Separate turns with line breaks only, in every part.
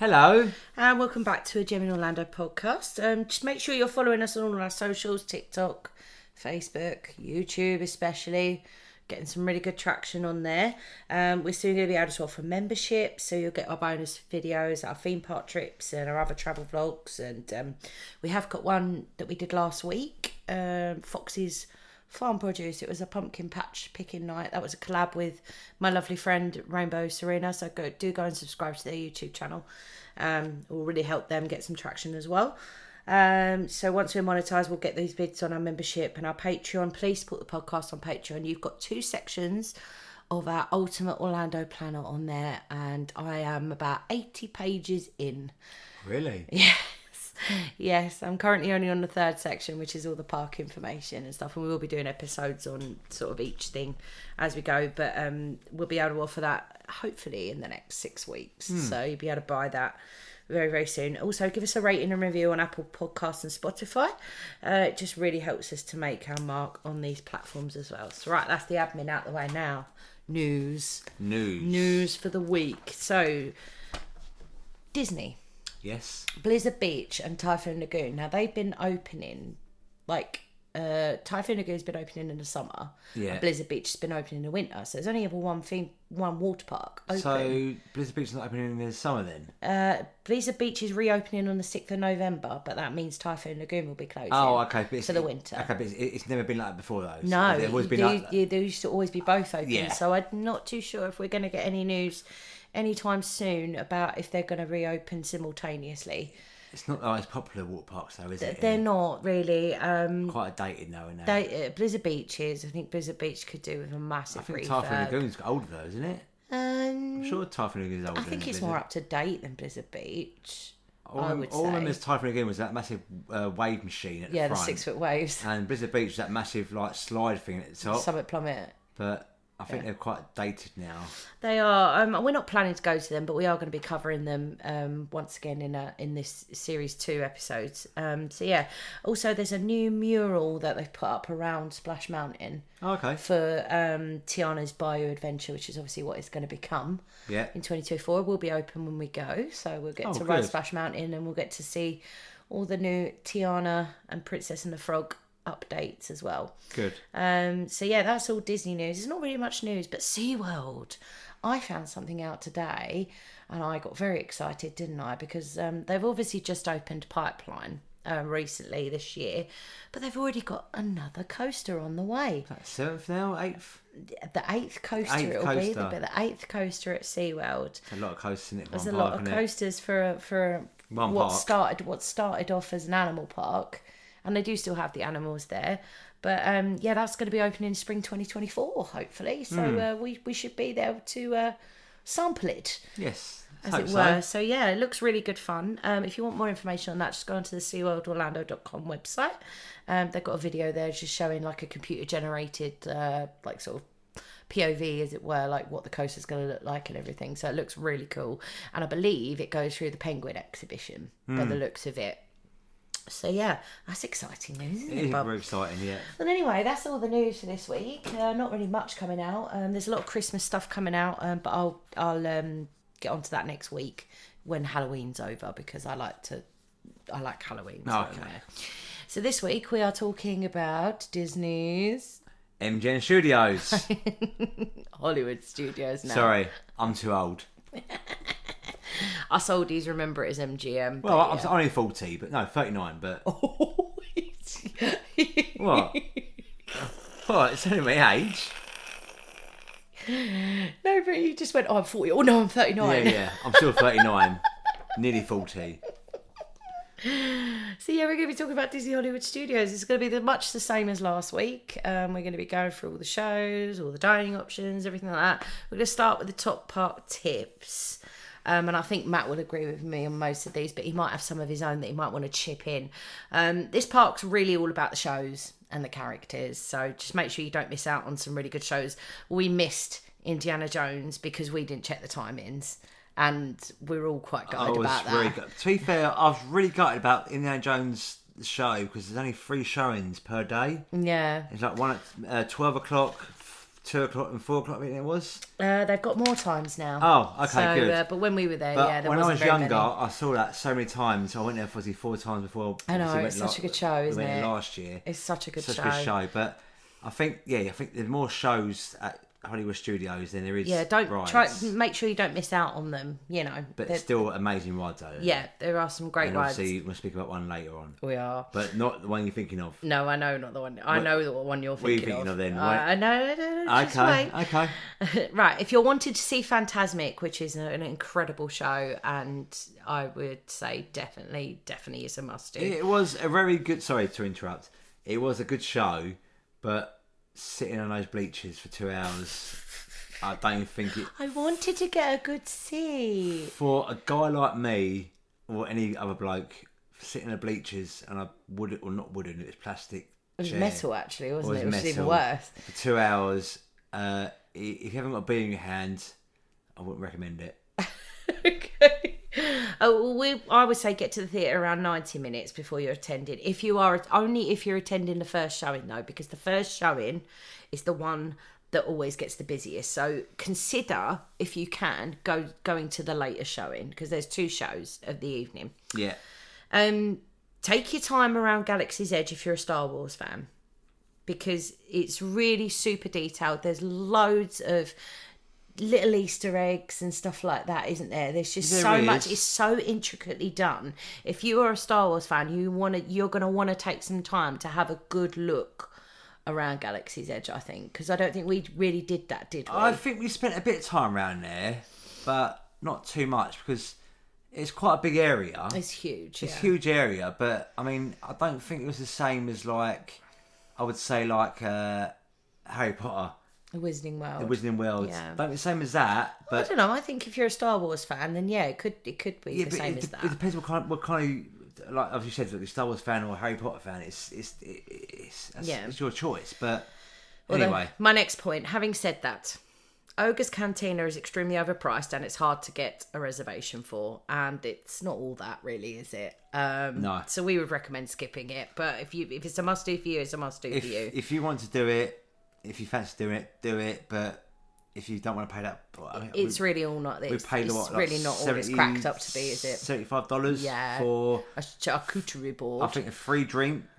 Hello.
And welcome back to a Gem in Orlando podcast. Just make sure you're following us on all our socials, TikTok, Facebook, YouTube especially. Getting some really good traction on there. We're soon going to be able to offer membership, so you'll get our bonus videos, our theme park trips and our other travel vlogs. And we have got one that we did last week, Foxy's Farm Produce. It was a pumpkin patch picking night. That was a collab with my lovely friend Rainbow Serena, so do go and subscribe to their YouTube channel. It will really help them get some traction as well. So once we're monetized, we'll get these vids on our membership and our Patreon. Please support the podcast on Patreon. You've got 2 sections of our Ultimate Orlando Planner on there, and I am about 80 pages in.
Really?
Yes, I'm currently only on the 3rd section, which is all the park information and stuff, and we will be doing episodes on sort of each thing as we go, but we'll be able to offer that hopefully in the next 6 weeks. So you'll be able to buy that very, very soon. Also, give us a rating and review on Apple Podcasts and Spotify. It just really helps us to make our mark on these platforms as well. So right, that's the admin out the way now. News for the week. So Disney,
Yes.
Blizzard Beach and Typhoon Lagoon. Now they've been opening, Typhoon Lagoon's been opening in the summer.
Yeah.
And Blizzard Beach has been opening in the winter. So there's only ever one water park open.
So Blizzard Beach is not opening in the summer then?
Blizzard Beach is reopening on the 6th of November, but that means Typhoon Lagoon will be closing.
Oh, okay. But
for the winter.
Okay, but it's never been like that before though.
No,
It's always been like that.
there used to always be both open.
Yeah.
So I'm not too sure if we're going to get any news anytime soon about if they're going to reopen simultaneously.
It's not the most popular water parks though, is it?
They're not really.
Quite dated now, isn't it?
Blizzard Beach is. I think Blizzard Beach could do with a massive
I think
refurb.
Typhoon Lagoon's older though, isn't it? I'm sure Typhoon Lagoon's older.
I think
than
it's
Blizzard.
more up to date than Blizzard Beach.
All
I
I
would
remember
say.
Typhoon Lagoon was that massive wave machine at the
Yeah, the
front.
6-foot waves.
And Blizzard Beach was that massive slide thing at the top.
Summit Plummet.
But I think they're quite dated now.
They are. We're not planning to go to them, but we are going to be covering them once again in this series 2 episodes. So yeah. Also, there's a new mural that they've put up around Splash Mountain.
Okay.
For Tiana's Bayou Adventure, which is obviously what it's going to become.
Yeah.
In 2024, we'll be open when we go, so we'll get to ride
good.
Splash Mountain and we'll get to see all the new Tiana and Princess and the Frog updates as well.
Good.
So yeah, that's all Disney news. There's not really much news, but SeaWorld, I found something out today and I got very excited, didn't I? Because they've obviously just opened Pipeline recently this year, but they've already got another coaster on the way.
7th now? 8th?
The 8th coaster
Eighth
it'll be,
coaster.
the 8th coaster at SeaWorld.
There's a lot of coasters in it.
There's a lot of coasters for
One
what
park.
started off as an animal park, and they do still have the animals there. But yeah, that's going to be opening in spring 2024, hopefully. So we should be there to sample it.
Yes.
As it were. So yeah, it looks really good fun. If you want more information on that, just go onto the SeaWorldOrlando.com website. They've got a video there just showing like a computer generated like sort of POV, as it were, like what the coaster's going to look like and everything. So it looks really cool. And I believe it goes through the Penguin exhibition by the looks of it. So yeah, that's exciting news, isn't
It is
Bob?
very exciting, yeah.
But anyway, that's all the news for this week. Not really much coming out. There's a lot of Christmas stuff coming out, but I'll get onto that next week when Halloween's over, because I like Halloween. So,
Okay.
so this week we are talking about Disney's
MGM Studios.
Hollywood Studios now.
Sorry, I'm too old.
Us oldies remember it as MGM.
Well,
but
I'm
yeah.
only 40, but no, 39, but...
Oh,
What? What? It's only my age.
No, but you just went, oh, I'm 40. Oh, no, I'm 39.
Yeah. I'm still 39. Nearly 40.
So yeah, we're going to be talking about Disney Hollywood Studios. It's going to be much the same as last week. We're going to be going through all the shows, all the dining options, everything like that. We're going to start with the top park tips. And I think Matt will agree with me on most of these, but he might have some of his own that he might want to chip in. This park's really all about the shows and the characters, so just make sure you don't miss out on some really good shows. We missed Indiana Jones because we didn't check the timings, and we're all quite gutted about that.
To be fair, I was really gutted about Indiana Jones show because there's only 3 showings per day.
Yeah.
It's like one at 12 o'clock, 2 o'clock and 4 o'clock, I think it was.
They've got more times now.
Oh, okay, good.
But when we were there,
But
there
when I
wasn't
was
very
younger,
many.
I saw that so many times. I went there obviously 4 times before.
I know,
obviously
it's
went
such a good show, isn't
we went
it?
there last year.
It's such a good
Such
show.
a good show. But I think there's more shows at Hollywood Studios than there is
Don't
rides.
make sure you don't miss out on them. You know,
But it's still amazing rides though.
yeah, there are some great
And
rides.
obviously we'll speak about one later on.
We are.
But not the one you're thinking of.
No, I know not the one. I know the one you're
What are you
thinking
thinking of then?
I know. Just
Okay,
wait.
okay.
Right, if you're wanting to see Fantasmic, which is an incredible show, and I would say definitely is a must do.
It was a very good. Sorry to interrupt. It was a good show, but sitting on those bleachers for 2 hours, I don't think it.
I wanted to get a good seat.
For a guy like me or any other bloke sitting in the bleachers, and I would or not wooden, it was plastic.
It was
chair,
metal, actually, wasn't it? Which is even
metal,
worse.
For 2 hours, if you haven't got a beer in your hand, I wouldn't recommend it.
Okay. I would say get to the theatre around 90 minutes before you're attending. If you're attending the first showing though, because the first showing is the one that always gets the busiest. So consider, if you can, going to the later showing, because there's 2 shows of the evening.
Yeah.
Take your time around Galaxy's Edge if you're a Star Wars fan, because it's really super detailed. There's loads of little Easter eggs and stuff like that, isn't there? There's just so much. It's so intricately done. If you are a Star Wars fan, you're gonna want to take some time to have a good look around Galaxy's Edge, I think, because I don't think we really did that, did we?
I think we spent a bit of time around there, but not too much because it's quite a big area.
It's huge.
It's a huge area, but I mean, I don't think it was the same as I would say Harry Potter.
The Wizarding World.
The Wizarding World.
Yeah.
Don't be the same as that, but
I don't know. I think if you're a Star Wars fan, then it could be the same as that.
It depends what kind of, like as you said, like a Star Wars fan or a Harry Potter fan. It's your choice. But anyway,
my next point. Having said that, Ogre's Cantina is extremely overpriced and it's hard to get a reservation for, and it's not all that really, is it?
No.
So we would recommend skipping it. But if it's a must do for you, it's a must do for you.
If you want to do it, if you fancy doing it, do it. But if you don't want to pay that,
it's really all not. It's
paid
really not all it's cracked up to be, is it?
$75 for
a charcuterie board.
I think three drinks,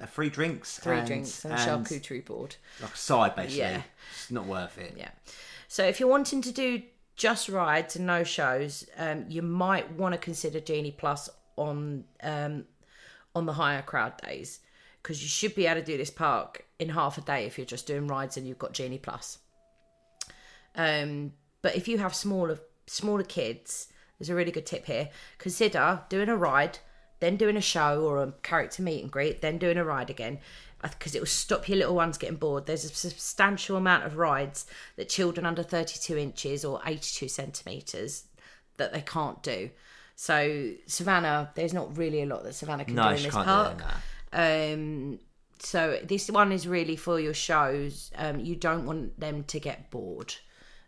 and a charcuterie board,
like a side basically.
Yeah.
It's not worth it.
Yeah. So if you're wanting to do just rides and no shows, you might want to consider Genie Plus on the higher crowd days, because you should be able to do this park in half a day if you're just doing rides and you've got Genie Plus. But if you have smaller kids, there's a really good tip here. Consider doing a ride, then doing a show or a character meet and greet, then doing a ride again, because it will stop your little ones getting bored. There's a substantial amount of rides that children under 32 inches or 82 centimetres that they can't do. So Savannah, there's not really a lot that Savannah can do in this park. So this one is really for your shows. You don't want them to get bored.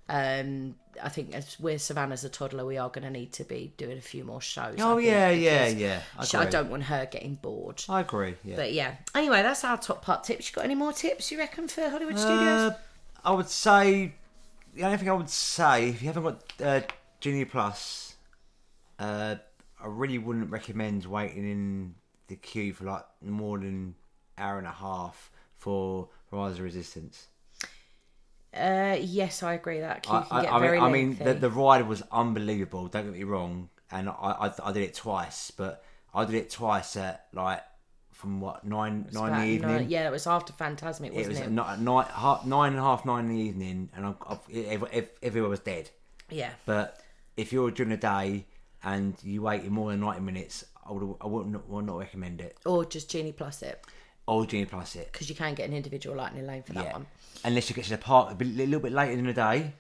I think as we're Savannah's a toddler, we are going to need to be doing a few more shows.
Oh, yeah.
I don't want her getting bored.
I agree, yeah.
But yeah. Anyway, that's our top part tips. You got any more tips, you reckon, for Hollywood Studios?
I would say, the only thing I would say, if you haven't got Genie Plus, I really wouldn't recommend waiting in the queue for like more than an hour and a half for Rise of Resistance.
Yes, I agree. That queue can get very lengthy.
I mean, the ride was unbelievable. Don't get me wrong, and I did it twice, but I did it twice at from 9 in the evening.
Yeah, it was after Fantasmic, wasn't it?
It was at 9:30, 9 in the evening, and everyone was dead.
Yeah.
But if you're during the day and you waited more than 90 minutes, I would not recommend it.
Or just Genie Plus it.
Or Genie Plus it.
Because you can get an individual lightning lane for that one.
Unless you get to the park a little bit later in the day.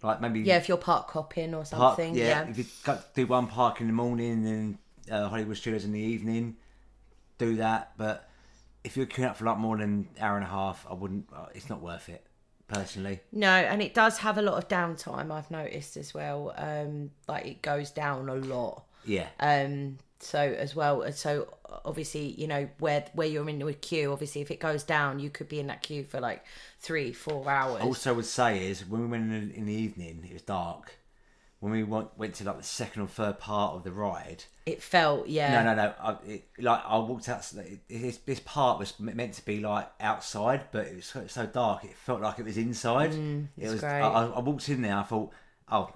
Like maybe...
Yeah, if you're park hopping or something.
If you do one park in the morning and Hollywood Studios in the evening, do that. But if you're queuing up for like more than an hour and a half, I wouldn't... it's not worth it, personally.
No, and it does have a lot of downtime, I've noticed as well. Like it goes down a lot.
Yeah.
So as well, so obviously, you know, where you're in the queue, obviously if it goes down, you could be in that queue for like 3-4 hours.
Also, I would say is when we went in the evening, it was dark. When we went to like the second or third part of the ride,
it felt, yeah.
No. I walked out. This part was meant to be like outside, but it was so dark. It felt like it was inside. It was.
Great.
I walked in there. I thought, oh,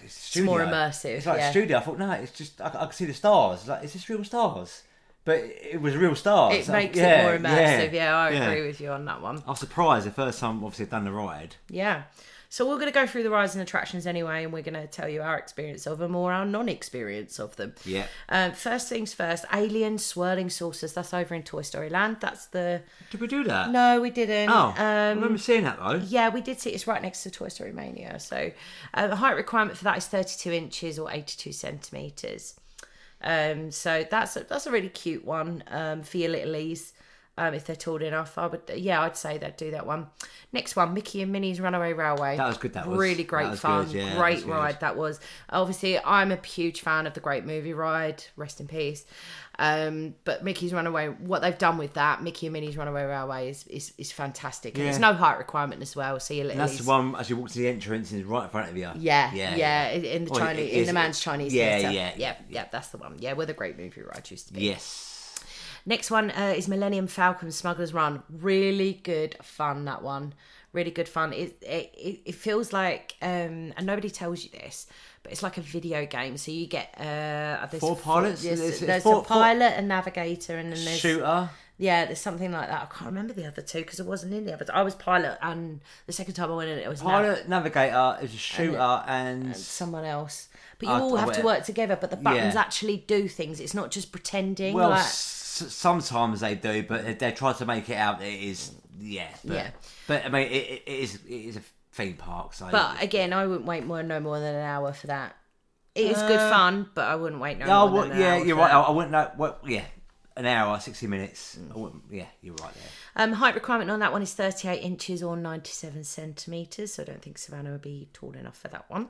it's
more immersive.
It's like
yeah.
a studio. I thought, no, it's just I could see the stars. Like, is this real stars? But it was real stars.
It makes it more immersive. Yeah, I agree with you on that one.
I was surprised the first time, obviously, I'd done the ride.
Yeah. So we're going to go through the rides and attractions anyway, and we're going to tell you our experience of them or our non-experience of them.
Yeah.
First things first, Alien Swirling Saucers. That's over in Toy Story Land. That's the...
Did we do that?
No, we didn't.
Oh, I remember seeing that though.
Yeah, we did see it. It's right next to Toy Story Mania. So the height requirement for that is 32 inches or 82 centimetres. So that's a really cute one for your littlies. If they're tall enough, I'd say they'd do that one. Next one, Mickey and Minnie's Runaway Railway.
That was good. That was
really great fun.
Good, yeah,
great ride. That was. Obviously, I'm a huge fan of the Great Movie Ride. Rest in peace. But Mickey's Runaway, what they've done with that, Mickey and Minnie's Runaway Railway is fantastic. And there's no height requirement as well. So
that's the one as you walk to the entrance and it's right in front of you.
Yeah. In the Chinese, in the man's Chinese theatre. Yeah. That's the one. Yeah, where the Great Movie Ride used to be.
Yes.
Next one is Millennium Falcon Smuggler's Run. Really good fun, that one. Really good fun. It feels like, and nobody tells you this, but it's like a video game. So you get... there's
4 pilots?
There's a pilot, a navigator, and then there's...
Shooter?
Yeah, there's something like that. I can't remember the other two because I wasn't in the other. I was pilot, and the second time I went in, it was...
Pilot, navigator, it was a shooter, and
someone else. But you all have to work together, but the buttons actually do things. It's not just pretending.
Well, sometimes they do, but they try to make it out that it is... But I mean, it is a theme park, so...
But again, I wouldn't wait no more than an hour for that. It is good fun, but I wouldn't wait more than an hour.
Yeah, you're right. I wouldn't know... an hour, 60 minutes. You're right there.
Height requirement on that one is 38 inches or 97 centimetres, so I don't think Savannah would be tall enough for that one.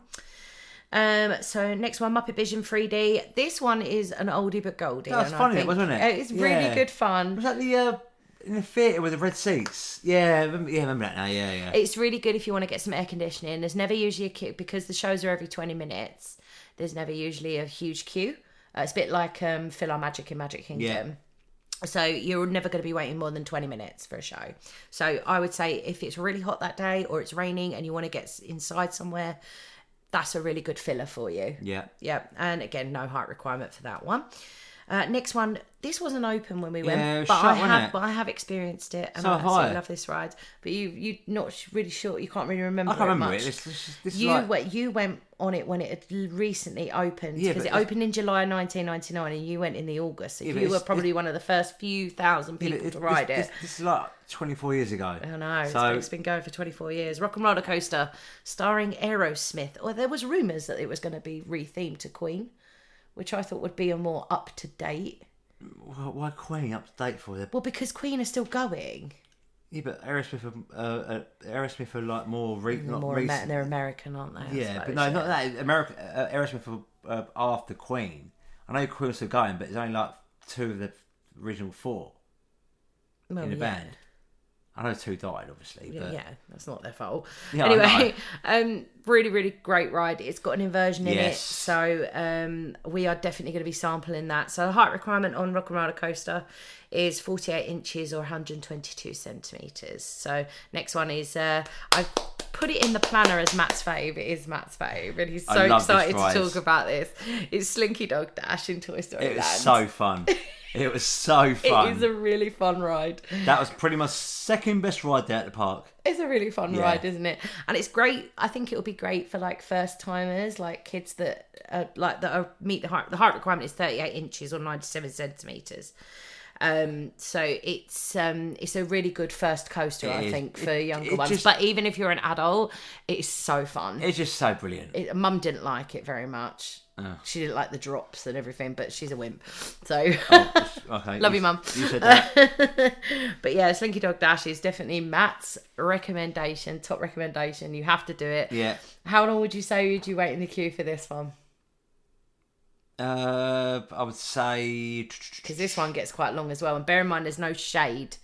So next one, Muppet Vision 3D. This one is an oldie but goldie.
That was funny, wasn't it?
It's really good fun.
Was that the in the theatre with the red seats? Yeah, remember that now. Yeah.
It's really good if you want to get some air conditioning. There's never usually a queue because the shows are every 20 minutes. There's never usually a huge queue. It's a bit like Phil Our Magic in Magic Kingdom. Yeah. So you're never going to be waiting more than 20 minutes for a show. So I would say if it's really hot that day or it's raining and you want to get inside somewhere, that's a really good filler for you. Yeah. And again, no height requirement for that one. Next one, this wasn't open when we went, but I have experienced it, and I absolutely love this ride. But you're not really sure, you can't really remember.
I can't remember
much.
This
you went on it when it had recently opened, because it opened in July 1999, and you went in the August. So you were probably one of the first few thousand people to ride it.
This is like 24 years ago.
I know. It's been going for 24 years. Rock and Roller Coaster, starring Aerosmith. Or there was rumours that it was going to be rethemed to Queen, which I thought would be a more up-to-date.
Why Queen up-to-date for them?
Well, because Queen are still going.
Yeah, but Aerosmith are like more recent.
They're American, aren't they?
Yeah, but no, not that. Aerosmith are after Queen. I know Queen are still going, but it's only like 2 of the original 4 in the band. I know 2 died, obviously. But...
Yeah, that's not their fault.
Yeah,
anyway, really, really great ride. It's got an inversion in it, so we are definitely going to be sampling that. So the height requirement on Rock and Roller Coaster is 48 inches or 122 centimetres. So next one is, I've put it in the planner as Matt's fave. It is Matt's fave, and he's so excited to talk about this. It's Slinky Dog Dash in Toy Story Land.
It was so fun. It was so fun.
It is a really fun ride.
That was pretty much second best ride there at the park.
It's a really fun ride, isn't it? And it's great. I think it'll be great for like first timers, like kids that meet the height. The height requirement is 38 inches or 97 centimetres. So it's a really good first coaster, I think, for younger ones. But even if you're an adult, it's so fun.
It's just so brilliant.
Mum didn't like it very much. She didn't like the drops and everything, but she's a wimp. So
okay,
love you, Mum.
You said that.
But yeah, Slinky Dog Dash is definitely Matt's recommendation, top recommendation. You have to do it.
Yeah.
How long would you say would you wait in the queue for this one?
I would say.
Because this one gets quite long as well. And bear in mind, there's no shade.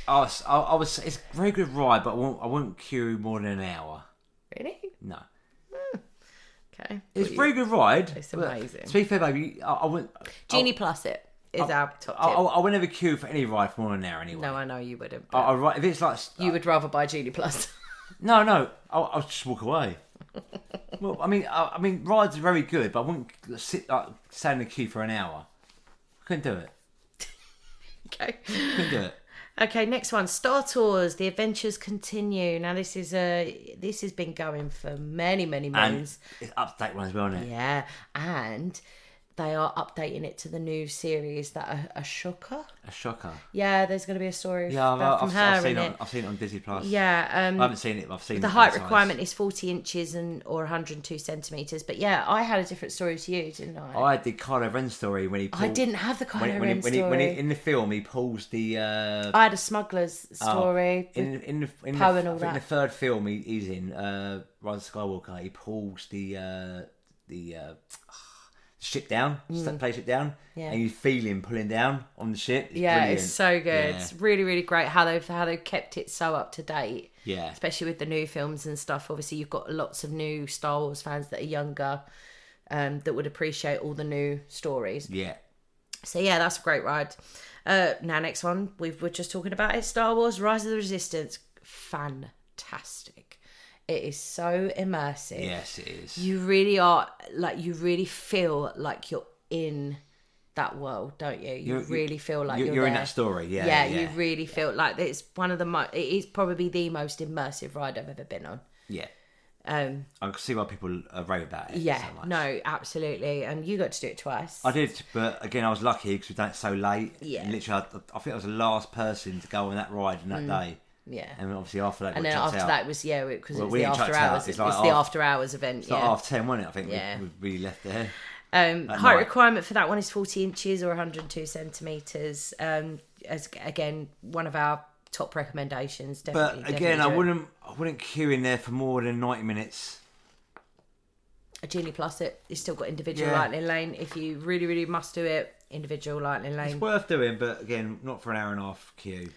I was. It's a very good ride, but I won't queue more than an hour.
Really?
No.
Okay.
It's a very good ride.
It's amazing.
To be fair, baby, I wouldn't.
Genie Plus it is our top tip.
I would never queue for any ride for more than an hour anyway.
No, I know you wouldn't. But
If it's like.
you would rather buy Genie Plus.
No, I'll just walk away. Well, I mean, rides are very good, but I wouldn't stay in the queue for an hour. I couldn't do it.
Okay.
Couldn't do it.
Okay, next one. Star Tours, The Adventures Continue. Now, this has been going for many, many moons.
And it's up to date one as well, isn't it?
Yeah, and they are updating it to the new series that a shocker.
A shocker.
Yeah, there's going to be a story
Yeah,
from her
I've seen
in it.
I've seen it on Disney Plus.
Yeah,
I haven't seen it, but I've seen
the
it.
height requirement is 40 inches or 102 centimeters. But yeah, I had a different story to you, didn't I?
I had the Kylo Ren story when he.
I didn't have the Kylo Ren story.
When he in the film he pulls the.
I had a smuggler's story.
In
Poe and all
I think
that.
the third film he's in, Rise of Skywalker, he pulls the ship down, place it down,
Yeah.
and you feel him pulling down on the ship. It's
Yeah,
brilliant.
it's so good.
Yeah.
It's really, really great how they've kept it so up to date.
Yeah.
Especially with the new films and stuff. Obviously, you've got lots of new Star Wars fans that are younger, that would appreciate all the new stories.
Yeah.
So yeah, that's a great ride. Now, next one we're just talking about is Star Wars: Rise of the Resistance. Fantastic. It is so immersive.
Yes, it is.
You really are, like, you really feel like you're in that world, don't you? You really feel like you're
in
there.
that story. Yeah,
Yeah,
yeah.
you really feel like it's one of the it is probably the most immersive ride I've ever been on.
Yeah. I can see why people rave about it.
Yeah,
so much.
no, absolutely. And you got to do it twice.
I did, but again, I was lucky because we've done it so late.
Yeah.
And literally, I think I was the last person to go on that ride on that day.
Yeah.
And obviously after that,
And
we
then
chucked
after
out.
that was, because
Well,
it was
we
the
didn't
after
chuck out.
hours.
It's
It's
like
the
half-
after hours event.
It's like
Yeah.
10:30, wasn't it? I think
Yeah.
we really left there.
Height
night.
requirement for that one is 40 inches or 102 centimeters. As again, one of our top recommendations. Definitely.
But again, I
definitely do it.
wouldn't queue in there for more than 90 minutes.
A Genie Plus it. It's still got individual
Yeah.
lightning lane. If you really, really must do it, individual lightning lane.
It's worth doing, but again, not for an hour and a half queue.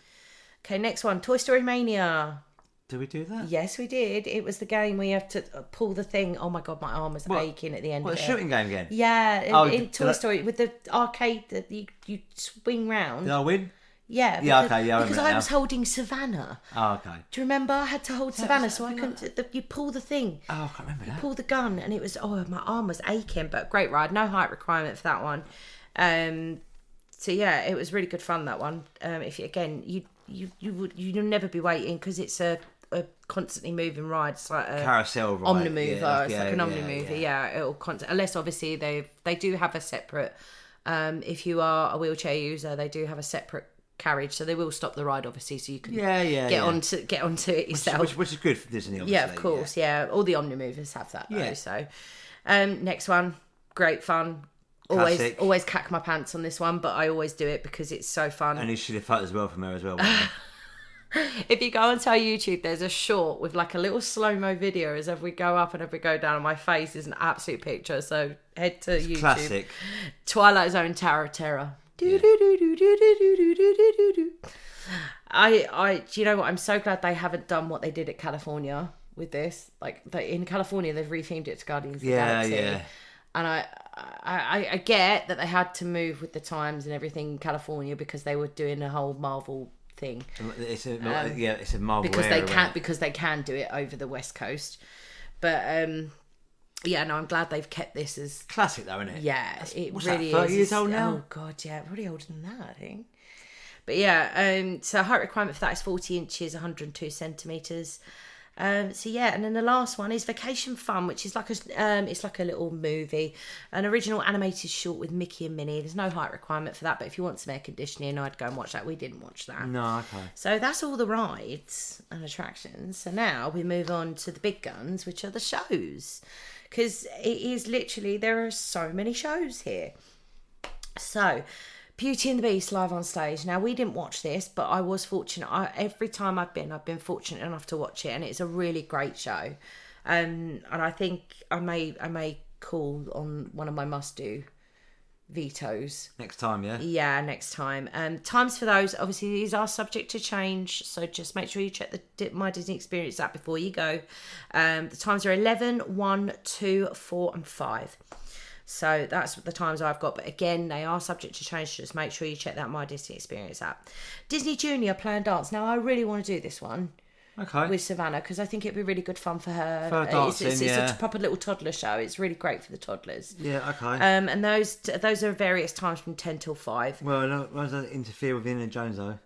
Okay, next one. Toy Story Mania.
Did we do that?
Yes, we did. It was the game where you have to pull the thing. Oh my god, my arm was
What?
aching at the end
What,
of
a
it.
shooting game again?
Yeah,
Oh,
in Toy
did I-
Story with the arcade that you swing round.
Did I win?
Yeah,
Yeah,
because,
okay, yeah, I
because
remember
I
now.
was holding Savannah.
Oh, okay.
Do you remember? I had to hold Savannah, so I
something
couldn't. You pull the thing,
Oh, I can't remember that.
pull the gun, and it was my arm was aching. But great ride, no height requirement for that one. So yeah, it was really good fun, that one. If you, again, you'll never be waiting because it's a constantly moving ride. It's like a
Carousel ride.
Omnimover.
Yeah,
It's like an Omnimover.
yeah.
Yeah, it'll unless obviously they do have a separate. If you are a wheelchair user, they do have a separate carriage, so they will stop the ride obviously, so you can get onto it yourself.
Which is good for Disney, obviously.
Yeah, of course. Yeah. All the Omnimovers have that though.
Yeah.
So, next one, great fun.
Classic.
Always cack my pants on this one, but I always do it because it's so fun.
And he should have photos as well from her as well. wasn't
If you go onto our YouTube, there's a short with like a little slow-mo video as if we go up and if we go down, and my face is an absolute picture. So head to YouTube.
Classic.
Twilight Zone Tower of Terror.
Yeah.
I do you know what? I'm so glad they haven't done what they did at California with this. Like in California, they've rethemed it to Guardians of the Galaxy.
Yeah.
And I get that they had to move with the times and everything in California because they were doing a whole Marvel thing.
It's a Marvel
Because
area,
they can do it over the West Coast. But yeah, no, I'm glad they've kept this as
classic though, isn't it?
yeah, it
what's
really
that, 30
is.
years old now?
Oh god, yeah, probably older than that, I think. But yeah, so height requirement for that is 40 inches, 102 centimeters. So yeah, and then the last one is Vacation Fun, which is like it's like a little movie, an original animated short with Mickey and Minnie. There's no height requirement for that, but if you want some air conditioning, I'd go and watch that. We didn't watch that.
No, okay.
So that's all the rides and attractions. So now we move on to the big guns, which are the shows. Because it is literally, there are so many shows here. So, Beauty and the Beast live on stage. Now, we didn't watch this, but I was fortunate. Every time I've been fortunate enough to watch it, and it's a really great show. And I think I may call on one of my must-do vetoes.
Next time, yeah?
Yeah, next time. Times for those, obviously, these are subject to change. So just make sure you check the My Disney Experience app before you go. The times are 11, 1, 2, 4 and 5. So that's the times I've got. But again, they are subject to change. So just make sure you check that My Disney Experience app. Disney Junior Play and Dance. Now, I really want to do this one.
Okay.
With Savannah, because I think it'd be really good fun for her.
For her dancing,
it's
yeah.
a proper little toddler show. It's really great for the toddlers.
Yeah, okay.
And those are various times from 10 till 5.
Well, no, why does that interfere with Indiana Jones, though?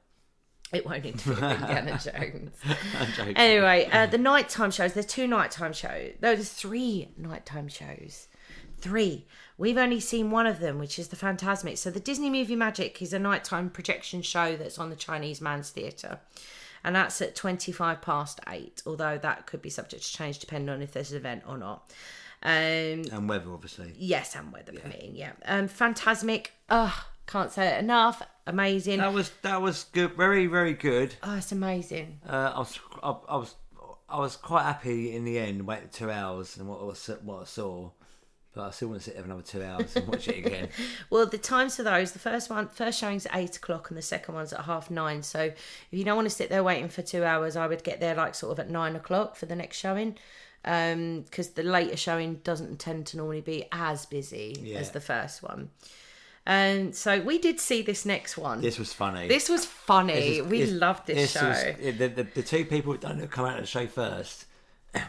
It won't interfere with Indiana Jones.
I'm joking.
Anyway, the nighttime shows. There's 2 nighttime shows. No, there's 3 nighttime shows. 3. We've only seen one of them, which is the Fantasmic. So the Disney Movie Magic is a nighttime projection show that's on the Chinese Man's Theatre. And that's at 8:25, although that could be subject to change depending on if there's an event or not.
And weather, obviously.
Yes, and weather permitting, yeah. Fantasmic, can't say it enough. Amazing.
That was good. Very, very good.
Oh, it's amazing.
I was quite happy in the end, waiting 2 hours and what I saw. But I still want to sit there for another 2 hours and watch it again.
Well, the times for those, the first showing's at 8 o'clock and the second one's at 9:30. So if you don't want to sit there waiting for 2 hours, I would get there like sort of at 9 o'clock for the next showing. Because the later showing doesn't tend to normally be as busy as the first one. And so we did see this next one.
This was funny.
We loved this show.
The 2 people that come out of the show first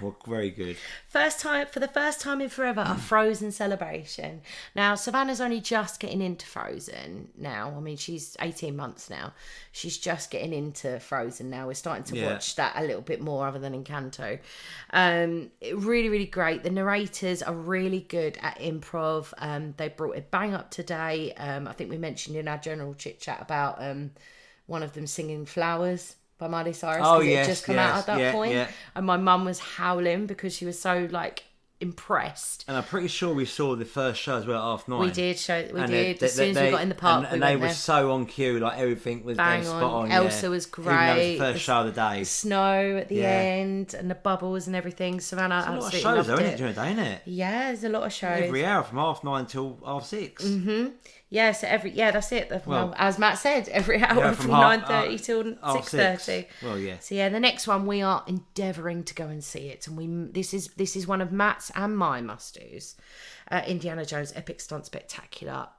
were very good.
For the first time in forever, a Frozen celebration. Now, Savannah's only just getting into Frozen now. I mean, she's 18 months now. She's just getting into Frozen now. We're starting to watch that a little bit more other than Encanto. Really, really great. The narrators are really good at improv. They brought it bang up to date. I think we mentioned in our general chit chat about one of them singing Flowers by Miley Cyrus, because it had just come out at that point. Yeah. And my mum was howling because she was so impressed.
And I'm pretty sure we saw the first show as well at 9:30.
We did. As soon as we got in the park,
and they were so on cue. Everything was
bang
spot on.
Elsa was great.
Even though it was the first show of the day.
Snow at the end and the bubbles and everything. Savannah absolutely loved it.
There's a lot of shows, though, isn't it, during the day, isn't it?
Yeah, there's a lot of shows.
Every hour from 9:30 till 6:30.
Mm-hmm. Yeah, so that's it. As Matt said, every hour from 9:30 till 6:30.
Well, yeah.
So the next one we are endeavouring to go and see it, and this is one of Matt's and my must-dos. Indiana Jones Epic Stunt Spectacular.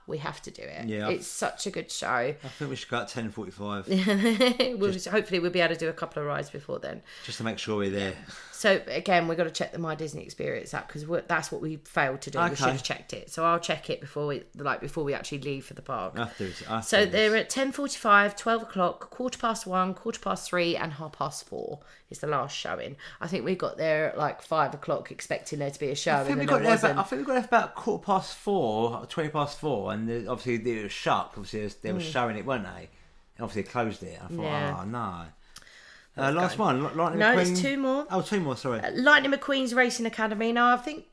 We have to do it.
Yeah,
it's such a good show.
I think we should go at 10:45.
Hopefully we'll be able to do a couple of rides before then,
just to make sure we're there.
So again, we've got to check the My Disney Experience app, because that's what we failed to do. Okay. We should have checked it. So I'll check it before we actually leave for the park. So they're at 10:45, 12 o'clock, 1:15, 3:15, and 4:30 is the last showing. I think we got there at 5 o'clock expecting there to be a show. I think we got there
about 4:15, 4:20, and obviously it was shut. Obviously they were showing it, weren't they? And obviously they closed it. I thought, oh no. Last one, Lightning McQueen.
There's 2 more.
Oh, 2 more, sorry.
Lightning McQueen's Racing Academy. Now, I think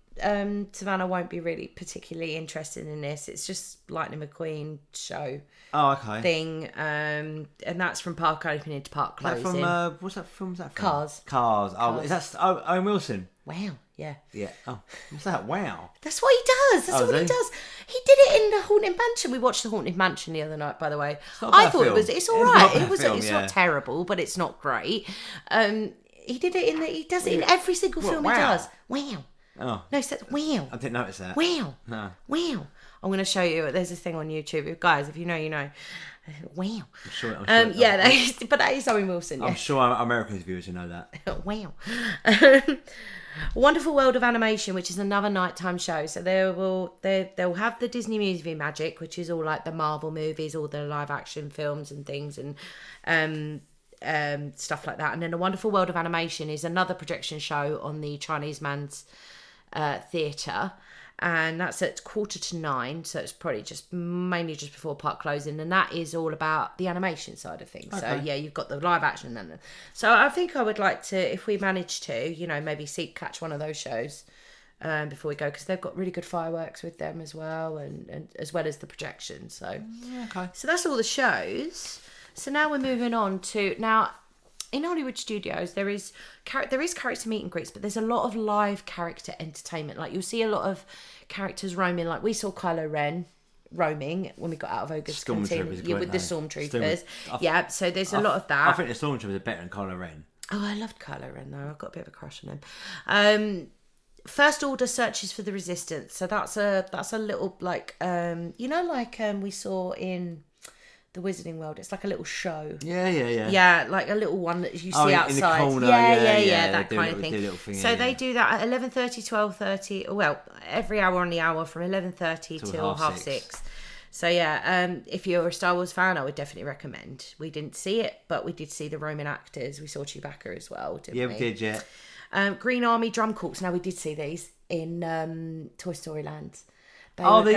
Savannah won't be really particularly interested in this. It's just Lightning McQueen show thing. And that's from park opening to park closing.
What's that film?
Cars.
Oh, is that Owen Wilson?
Wow, yeah.
Yeah. Oh, what's that? Wow.
That's what he does. That's what he does. He did it in the Haunted Mansion. We watched the Haunted Mansion the other night, by the way. I thought it's all right. It's not terrible, but it's not great. He did it he does it in every single film he does. Wow.
Oh.
No, he said wow.
I didn't notice that.
Wow.
No.
Wow. I'm going to show you. There's this thing on YouTube. Guys, if you know, you know. Wow.
I'm sure
but that is Owen Wilson.
I'm sure American viewers will know that.
Wow. Wonderful World of Animation, which is another nighttime show. So they'll have the Disney Movie Magic, which is all the Marvel movies, all the live action films and things, and stuff like that. And then A Wonderful World of Animation is another projection show on the Chinese Man's Theatre. And that's at 8:45, so it's probably mainly just before park closing, and that is all about the animation side of things. Okay. So you've got the live action, and so I think I would like to, if we manage to, maybe catch one of those shows before we go, because they've got really good fireworks with them as well, and as well as the projection. So so that's all the shows. So now we're moving on to in Hollywood Studios, there is character meet and greets, but there's a lot of live character entertainment. You'll see a lot of characters roaming. We saw Kylo Ren roaming when we got out of Ogre's Canteen.
Stormtroopers,
Yeah, with the
great name.
Stormtroopers. Yeah, so there's a lot of that.
I think the Stormtroopers are better than Kylo Ren.
Oh, I loved Kylo Ren though. I've got a bit of a crush on him. First Order searches for the Resistance. So that's a little like we saw in the Wizarding World. It's like a little show.
Yeah.
Yeah, like a little one that you see outside.
In the corner,
yeah, that
they
kind of thing. So they do that at 11:30, 12:30. Well, every hour on the hour from 11:30 till half six. So yeah, if you're a Star Wars fan, I would definitely recommend. We didn't see it, but we did see the Roman actors. We saw Chewbacca as well, didn't we?
Yeah, we did, yeah.
Green Army Drum Corps. Now we did see these in Toy Story Land.
The army,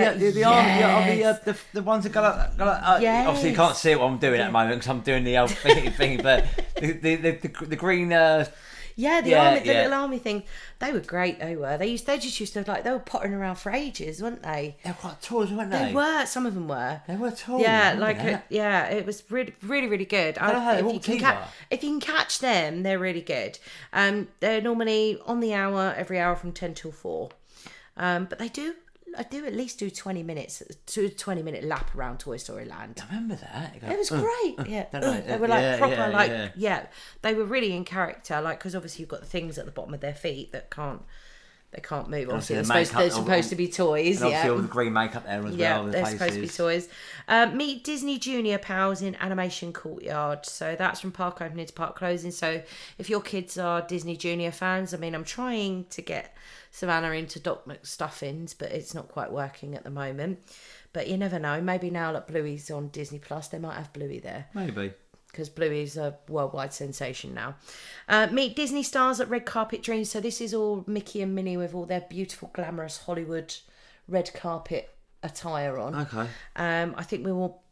the ones that go like
Yes.
obviously you can't see what I'm doing at the moment because I'm doing the old thing, but the green.
Army, the
yeah.
little army thing. They were great. They were. They just used to they were pottering around for ages, weren't they?
They were quite tall, weren't they?
They were. Some of them were.
They were tall.
Yeah, it was really, really, really good. If you can catch them, they're really good. They're normally on the hour, every hour from 10 till 4. But I do at least do 20 minutes to a 20-minute lap around Toy Story Land.
I remember that.
It was great. They were like proper, they were really in character. Like, because obviously you've got the things at the bottom of their feet that can't move. Obviously, they're supposed to be toys.
And obviously all the green makeup there as well.
They're supposed to be toys. Meet Disney Junior Pals in Animation Courtyard. So that's from park opening to park closing. So if your kids are Disney Junior fans, I mean, I'm trying to get Savannah into Doc McStuffins, but it's not quite working at the moment. But you never know. Maybe now that Bluey's on Disney Plus, they might have Bluey there.
Maybe.
Because Bluey's a worldwide sensation now. Meet Disney stars at Red Carpet Dreams. So this is all Mickey and Minnie with all their beautiful, glamorous Hollywood red carpet attire on.
Okay.
I think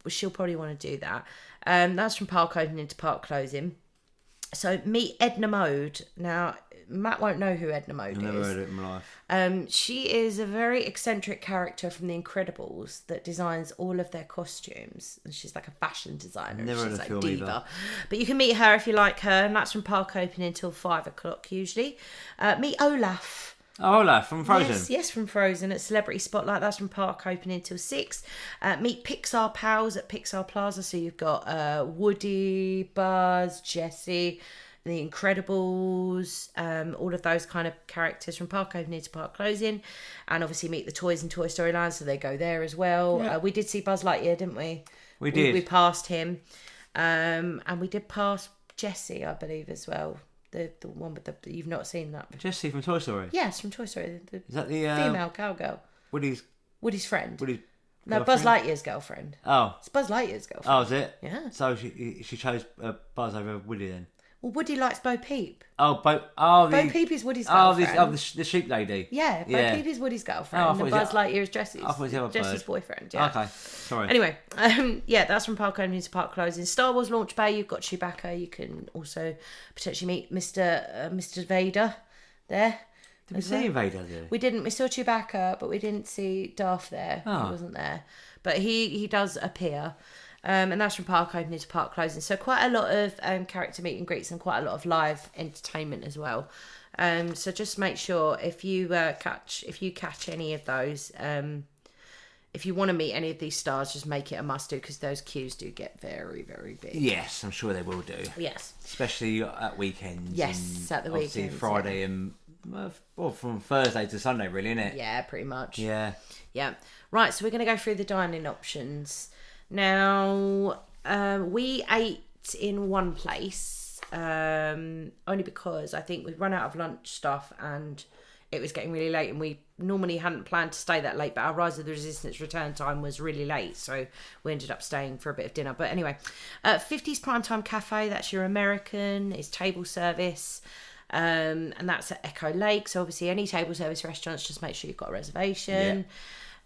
she'll probably want to do that. That's from park opening to park closing. So meet Edna Mode. Now, Matt won't know who Edna Mode is.
I've never heard it in my life.
She is a very eccentric character from The Incredibles that designs all of their costumes. And she's like a fashion designer.
Never heard
she's
of
like
film
diva.
either.
But you can meet her if you like her, and that's from park opening until 5 o'clock usually. Meet Olaf.
Oh, Olaf from Frozen.
Yes, from Frozen at Celebrity Spotlight. That's from park opening till 6. Meet Pixar Pals at Pixar Plaza. So you've got Woody, Buzz, Jessie, The Incredibles, all of those kind of characters from park opening to park closing. And obviously meet the toys in Toy Story Land, so they go there as well.
Yeah.
We did see Buzz Lightyear, didn't we?
We did.
We passed him. And we did pass Jessie, I believe, as well. The one with the... You've not seen that.
Jessie from Toy Story?
Yes, from Toy Story.
Is that the...
female cowgirl.
Woody's
friend.
Woody's
No,
girlfriend?
Buzz Lightyear's girlfriend.
Oh.
It's Buzz Lightyear's girlfriend.
Oh, is it?
Yeah.
So she chose Buzz over Woody then?
Well, Woody likes Bo Peep.
Bo
Peep is Woody's girlfriend.
The sheep lady.
Yeah, Bo Peep is Woody's girlfriend. And Buzz Lightyear is Jessie's.
I thought it was the other
Jessie's
bird.
boyfriend. Yeah.
Okay, sorry.
Anyway, that's from park opening to park closing. Star Wars Launch Bay. You've got Chewbacca. You can also potentially meet Mr. Vader there.
Did we see Vader there?
We didn't. We saw Chewbacca, but we didn't see Darth there.
Oh.
He wasn't there, but he does appear. And that's from park opening to park closing. So quite a lot of character meet and greets and quite a lot of live entertainment as well. So just make sure if you catch any of those, if you want to meet any of these stars, just make it a must do because those queues do get very, very big.
Yes, I'm sure they will do.
Yes.
Especially at weekends.
Yes, at the
obviously
weekends.
Friday and from Thursday to Sunday, really, isn't it?
Yeah, pretty much.
Yeah.
Yeah. Right, so we're going to go through the dining options. Now, we ate in one place, only because I think we'd run out of lunch stuff and it was getting really late and we normally hadn't planned to stay that late, but our Rise of the Resistance return time was really late, so we ended up staying for a bit of dinner. But anyway, 50s Primetime Cafe, that's your American, it's table service. And that's at Echo Lake, so obviously any table service restaurants, just make sure you've got a reservation.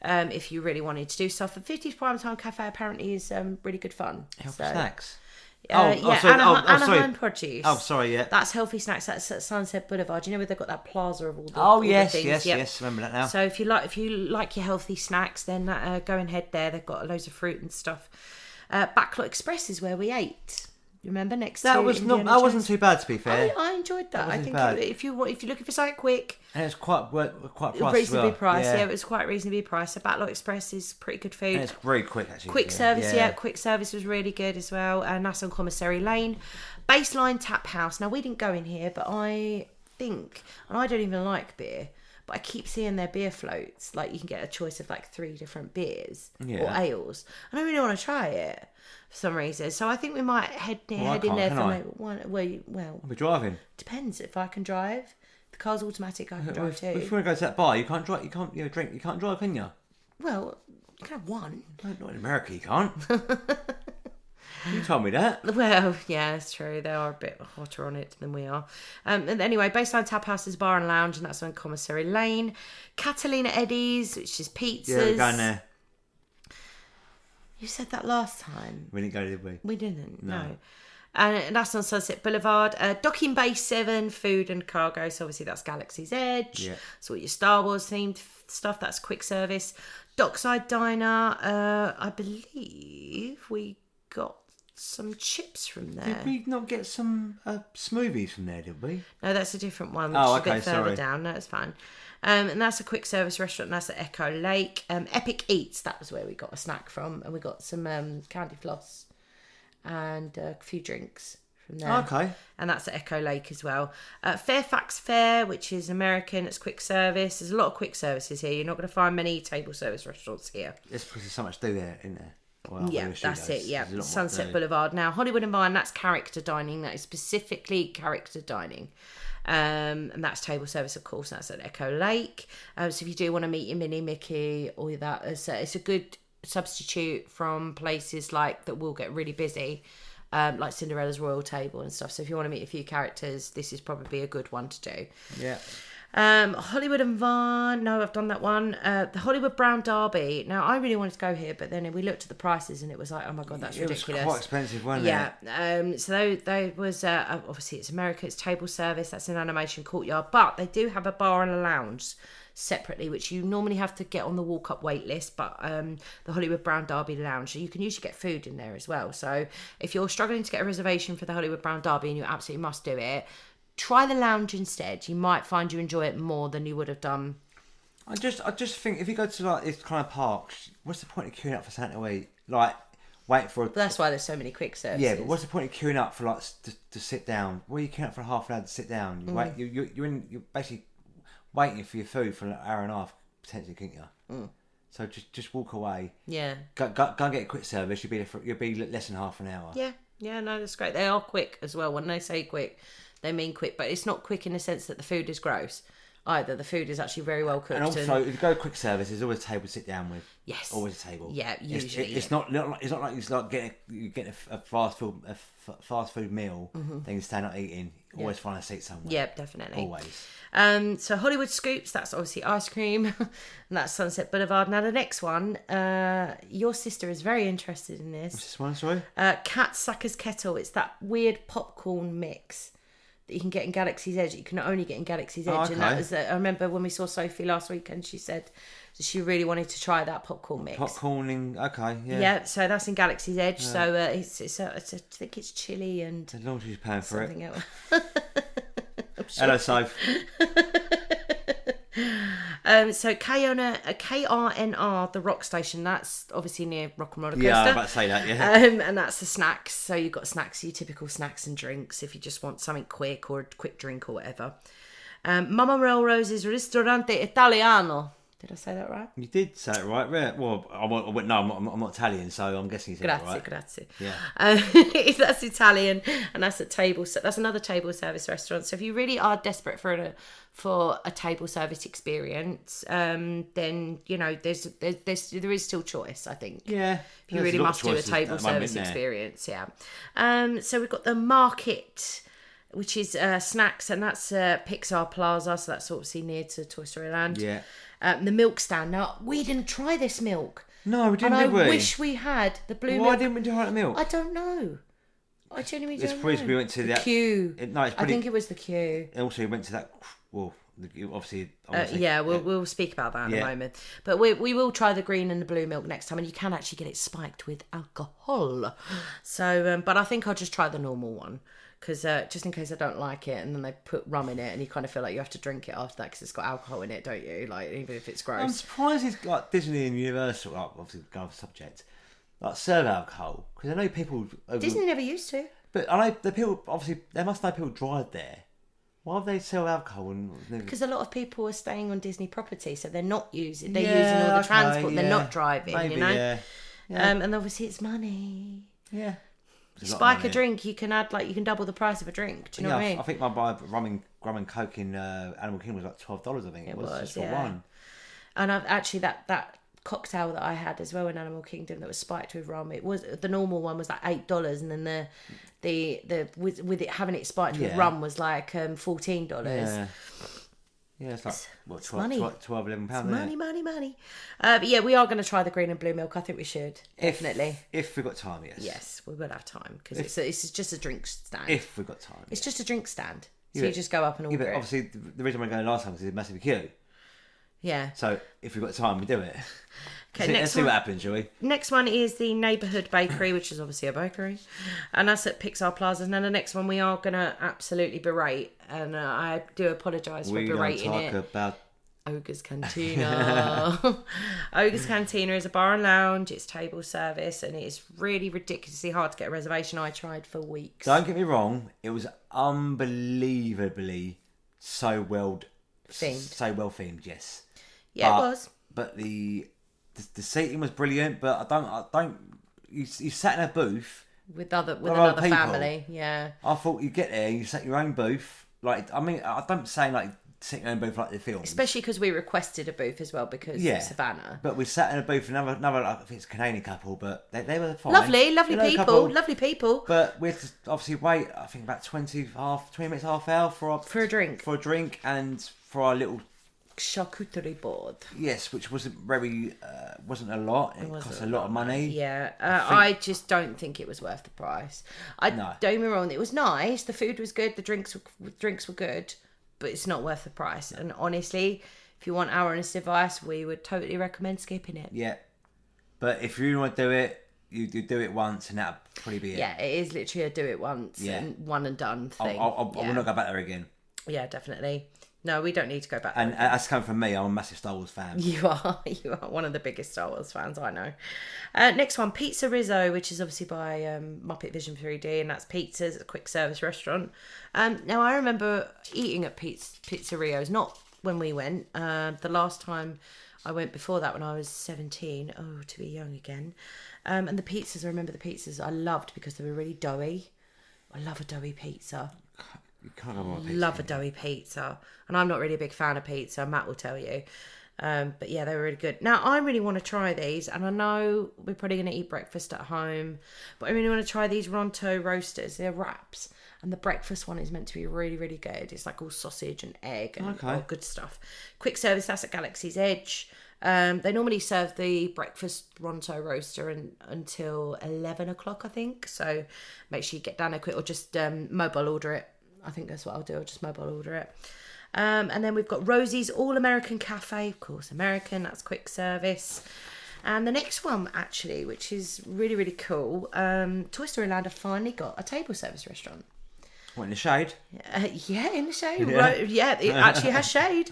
Yeah. If you really wanted to do stuff. The 50s Primetime Cafe apparently is really good fun.
Healthy snacks.
Anaheim Produce.
Oh, sorry, yeah.
That's Healthy Snacks. That's at Sunset Boulevard. You know where they've got that plaza of all the
yes,
the things?
Yes, remember that now.
So if you like your healthy snacks, then go and head there. They've got loads of fruit and stuff. Backlot Express is where we ate. You remember next
That
to
was not.
Indiana
That wasn't
Jones?
too bad, to be fair.
I enjoyed that. I
wasn't
think
bad.
if you're looking for something quick,
And it's quite priced as
reasonably
well.
priced.
Yeah.
Yeah, it was quite reasonably priced. So Backlot Express is pretty good food.
And it's very quick, actually.
Quick service, yeah. Quick service was really good as well. And that's on Commissary Lane. Baseline Tap House. Now, we didn't go in here, but I think, and I don't even like beer, but I keep seeing their beer floats. Like, you can get a choice of like 3 different beers or ales. And I really want to try it for some reason. So I think we might head in there for maybe one. Well,
I'll be driving.
depends if I can drive. The car's automatic, I can drive too.
If you want to go to that bar, you can't drive. You can't drink. You can't drive, can you?
Well, you can have one.
No, not in America. You can't. You told me that.
Well, yeah, it's true. They are a bit hotter on it than we are. And anyway, Baseline Tap House is bar and lounge, and that's on Commissary Lane. Catalina Eddie's, which is pizzas.
Yeah, we're going there.
You said that last time.
We didn't go, did we?
We didn't. No. And that's on Sunset Boulevard. Docking Bay 7, food and cargo. So obviously that's Galaxy's Edge.
Yeah.
So all your Star Wars themed stuff, that's quick service. Dockside Diner. I believe we got some chips from there.
Did we not get some smoothies from there, did we?
No, that's a different one.
Oh,
Which is a
okay,
bit further
sorry.
down. No, it's fine. And that's a quick service restaurant. And that's at Echo Lake. Epic Eats. That was where we got a snack from, and we got some candy floss and a few drinks from there.
Okay.
And that's at Echo Lake as well. Fairfax Fair, which is American. It's quick service. There's a lot of quick services here. You're not going to find many table service restaurants here.
It's because there's so much to do there, isn't there? Well,
Yeah, that's it. Yeah, Sunset Boulevard. Now, Hollywood and Vine, that's character dining. That is specifically character dining. And that's table service, of course. That's at Echo Lake. So if you do want to meet your Minnie, Mickey, or that, it's a good substitute from places like that will get really busy, like Cinderella's Royal Table and stuff. So if you want to meet a few characters, this is probably a good one to do.
Yeah.
Hollywood and Vine. No, I've done that one. The Hollywood Brown Derby. Now, I really wanted to go here, but then we looked at the prices and it was like, oh my God, that's ridiculous.
It was quite expensive, wasn't it?
Yeah. So they was, obviously it's America, it's table service, that's an animation courtyard, but they do have a bar and a lounge separately, which you normally have to get on the walk-up wait list, but the Hollywood Brown Derby Lounge, so you can usually get food in there as well. So if you're struggling to get a reservation for the Hollywood Brown Derby and you absolutely must do it, try the lounge instead. You might find you enjoy it more than you would have done.
I just think if you go to like this kind of parks, what's the point of queuing up for something to eat? Like, wait for.
But that's why there's so many quick services.
Yeah, but what's the point of queuing up for like to sit down? Well, you queuing up for half an hour to sit down. You wait. You're basically waiting for your food for an hour and a half potentially, can't you? So just walk away.
Yeah.
Go and get a quick service. You'll be less than half an hour.
Yeah, no, that's great. They are quick as well. When they say quick, they mean quick, but it's not quick in the sense that the food is gross either. The food is actually very well cooked.
And also, if you go quick service, there's always a table to sit down with.
Yes.
Always a table.
Yeah, usually.
It's not like it's like getting a fast food meal. Then you stand up eating. Always find a seat somewhere.
Yeah, definitely.
Always.
So Hollywood Scoops, that's obviously ice cream, and that's Sunset Boulevard. Now the next one, your sister is very interested in this.
What's this one? Sorry.
Cat Sucker's Kettle. It's that weird popcorn mix that you can get in Galaxy's Edge. You can only get in Galaxy's Edge.
Okay.
And that was, I remember when we saw Sophie last week, and she said that she really wanted to try that popcorn mix.
Popcorning. Okay. Yeah.
Yeah. So that's in Galaxy's Edge. So I think it's chili and
As long as she's paying for
something
it.
else.
Hello, Soph.
So KRNR, the rock station, that's obviously near Rock and Roller Coaster.
Yeah, I was about to say that, yeah.
And that's the snacks. So you've got snacks, your typical snacks and drinks if you just want something quick or a quick drink or whatever. Mama Melrose's Ristorante Italiano. Did I say that right?
You did say it right, yeah. Well, I'm not Italian, so I'm guessing you said it right.
Grazie.
Yeah.
That's Italian, and that's that's another table service restaurant. So if you really are desperate for a table service experience, then you know there is still choice. I think.
Yeah.
If you really must do a table service experience, yeah. So we've got the Market, which is snacks, and that's Pixar Plaza. So that's obviously near to Toy Story Land.
Yeah.
The milk stand. Now, we didn't try this milk.
No, we didn't,
and
did we?
I wish we had the blue milk.
Why didn't we do hot milk?
I don't know. I genuinely don't know.
We went to
the queue.
I
think it was the queue.
And also we went to that, Obviously,
we'll speak about that in a moment. But we will try the green and the blue milk next time, and you can actually get it spiked with alcohol. So, but I think I'll just try the normal one. Because just in case I don't like it, and then they put rum in it, and you kind of feel like you have to drink it after that because it's got alcohol in it, don't you? Like, even if it's gross.
I'm surprised it's like Disney and Universal, like, obviously go off subject, like serve alcohol, because I know people.
Disney never used to.
But I know the people, obviously, they must know people drive there. Why would they sell alcohol?
Because a lot of people are staying on Disney property, so they're not using. They're using all the transport. They're not driving.
Maybe,
you know.
Yeah.
And obviously it's money.
Yeah.
Spike a drink, you can add you can double the price of a drink. Do you know what I mean?
I think my buy rum and coke in Animal Kingdom was like $12. I think it was just for one.
And I've actually that cocktail that I had as well in Animal Kingdom that was spiked with rum. It was the normal one was like $8, and then the with it having it spiked with rum was like $14.
Yeah, it's like
it's money.
£12, £11.
Money. But yeah, we are going to try the green and blue milk. I think we should definitely.
If we've got time, yes.
Yes, we will have time because it's just a drink stand.
If we've got time,
it's just a drink stand. So you just go up and order
but obviously, the reason we're going last time was a massive queue.
Yeah.
So if we've got time, we do it.
Okay,
let's see what happens, shall we?
Next one is the Neighbourhood Bakery, which is obviously a bakery, and that's at Pixar Plaza. And then the next one we are going to absolutely berate, and I do apologise for berating it.
About
Ogre's Cantina. Ogre's Cantina is a bar and lounge. It's table service, and it is really ridiculously hard to get a reservation. I tried for weeks.
Don't get me wrong; it was unbelievably so well themed. Yes.
Yeah, it was.
But the seating was brilliant. But I don't. You sat in a booth
with another family. Yeah.
I thought you get there, you set your own booth. Like, I mean, I don't say like sit your own booth like the film.
Especially because we requested a booth as well because of Savannah.
But we sat in a booth with another I think it's a Canadian couple, but they were fine.
Lovely people.
But we had to obviously wait, I think about 20 minutes, half hour for
a drink.
For a drink and for our little
charcuterie board.
Yes, which wasn't a lot. It cost a lot of money.
Yeah, I just don't think it was worth the price. Don't get me wrong, it was nice. The food was good. The drinks were good, but it's not worth the price. And honestly, if you want our honest advice, we would totally recommend skipping it.
Yeah, but if you want to do it, you do it once, and that'll probably be it.
Yeah, it is literally a do it once and one and done thing.
I will not go back there again.
Yeah, definitely. No, we don't need to go back there.
And that's coming from me. I'm a massive Star Wars fan.
You are one of the biggest Star Wars fans I know. Next one, Pizza Rizzo, which is obviously by Muppet Vision 3D, and that's pizzas, a quick service restaurant. Now, I remember eating at Pizzeria's, not when we went. The last time I went before that when I was 17. Oh, to be young again. And the pizzas, I remember the pizzas I loved because they were really doughy. I love a doughy pizza.
You can't go wrong with
pizza. Love a doughy pizza. And I'm not really a big fan of pizza, Matt will tell you. But yeah, they were really good. Now, I really want to try these, and I know we're probably going to eat breakfast at home, but I really want to try these Ronto roasters. They're wraps, and the breakfast one is meant to be really, really good. It's like all sausage and egg and all good stuff. Quick service, that's at Galaxy's Edge. They normally serve the breakfast Ronto roaster until 11 o'clock, I think. So make sure you get down there quick, or just mobile order it. I think that's what I'll do. I'll just mobile order it. And then we've got Rosie's All American Cafe, of course, American. That's quick service. And the next one, actually, which is really, really cool. Toy Story Land have finally got a table service restaurant.
What, in the shade?
Yeah, in the shade. Yeah, it actually has shade.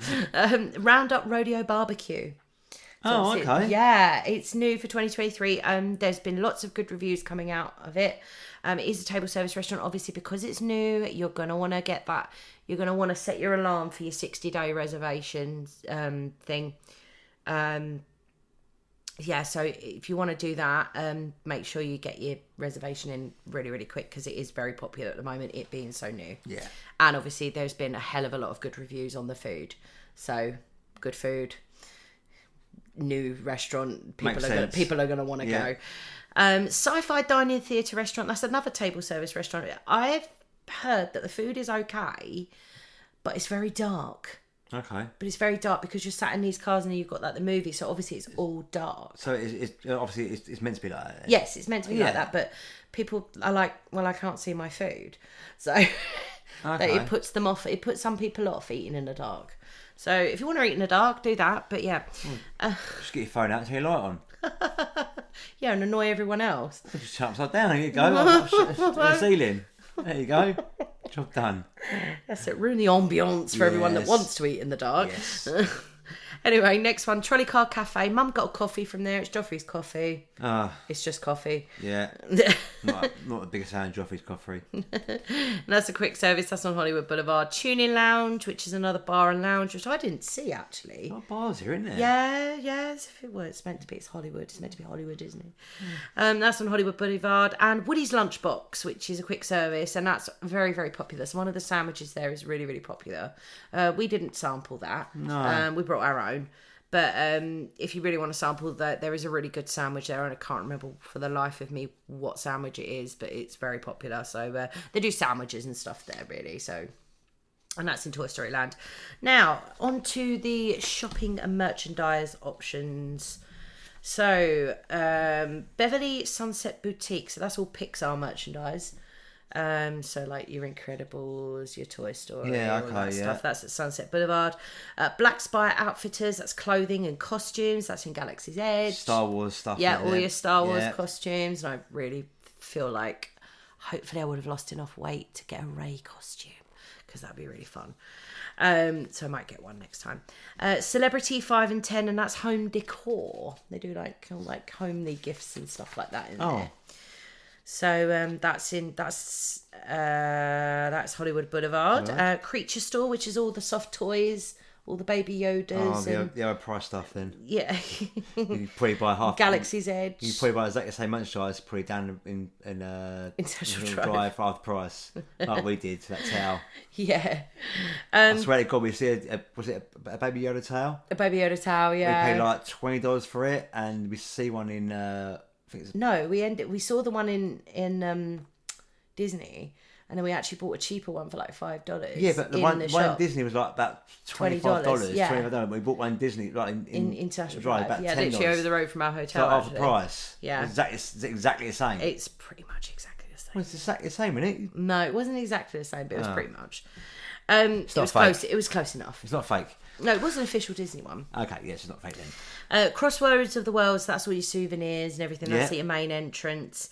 Roundup Rodeo Barbecue. So
okay.
It's new for 2023. There's been lots of good reviews coming out of it. It is a table service restaurant, obviously, because it's new. You're going to want to get that. You're going to want to set your alarm for your 60-day reservations thing. So if you want to do that, make sure you get your reservation in really, really quick, because it is very popular at the moment, it being so new.
Yeah.
And obviously, there's been a hell of a lot of good reviews on the food. So, good food. New restaurant, people are going to want to go. Sci-fi dining theatre restaurant, that's another table service restaurant. I've heard that the food is okay, but it's very dark.
Okay.
But it's very dark because you're sat in these cars and you've got like the movie, so obviously it's all dark.
So it's obviously it's meant to be like that.
Yes, it's meant to be like that, but people are like, well, I can't see my food. So that
Okay.
it puts them off. It puts some people off eating in the dark. So if you want to eat in the dark, do that. But yeah,
Just get your phone out and turn your light on.
yeah, and annoy everyone else.
Just turn upside down. There you go. The ceiling. There you go. Job done.
That's it. Ruin the ambience for everyone that
Yes.
wants to eat in the dark.
Yes.
Anyway, next one, Trolley Car Cafe. Mum got a coffee from there. It's Joffrey's coffee.
Ah,
It's just coffee.
yeah. Not the biggest fan of Joffrey's coffee.
And that's a quick service. That's on Hollywood Boulevard. Tuning Lounge, which is another bar and lounge, which I didn't see actually.
Got bars here, isn't there?
Yeah. It's meant to be. It's Hollywood. It's meant to be Hollywood, isn't it? That's on Hollywood Boulevard. And Woody's Lunchbox, which is a quick service, and that's very, very popular. So one of the sandwiches there is really, really popular. We didn't sample that.
No.
We brought our own. But if you really want to sample that, there is a really good sandwich there, and I can't remember for the life of me what sandwich it is, but it's very popular. So they do sandwiches and stuff there, really. So, and that's in Toy Story Land. Now, on to the shopping and merchandise options. So, Beverly Sunset Boutique. So that's all Pixar merchandise. So like your Incredibles, your Toy Story,
Yeah,
all
okay,
that
yeah.
stuff. That's at Sunset Boulevard. Black Spire Outfitters. That's clothing and costumes. That's in Galaxy's Edge.
Star Wars stuff.
Yeah,
like
all
that.
your Star Wars
Yeah.
costumes. And I really feel like hopefully I would have lost enough weight to get a Rey costume because that'd be really fun. So I might get one next time. Celebrity 5 and 10, and that's home decor. They do like homely gifts and stuff like that in there. So that's Hollywood Boulevard.
Right.
Creature Store, which is all the soft toys, all the Baby Yodas.
Oh,
and,
the overpriced stuff then.
yeah.
You can probably buy half.
Galaxy's Edge.
You can probably buy exactly the same merchandise, probably down in
Central
Central
Drive.
Drive for half the price, like we did. That's how.
Yeah.
I swear to God, we see was it a Baby Yoda tail?
A Baby Yoda towel, yeah.
We paid like $20 for it, and we see one in. I think it's
No, we saw the one in Disney, and then we actually bought a cheaper one for like $5.
yeah, but the one in Disney was like about $25.
yeah.
$25. We bought one in Disney, like in
International
Drive,
Drive.
about
Yeah,
$10.
literally over the road from our hotel.
So half the
actually.
price.
Yeah.
It's exactly the same.
It's pretty much exactly the same.
Well, it's exactly the same, isn't it?
No, it wasn't exactly the same, but it was pretty much.
not
It was
fake.
close. It was close enough.
It's not fake.
No, it was an official Disney one.
Okay, yes, it's not fake then.
Crossroads of the World, so that's all your souvenirs and everything. That's
Yeah.
your main entrance.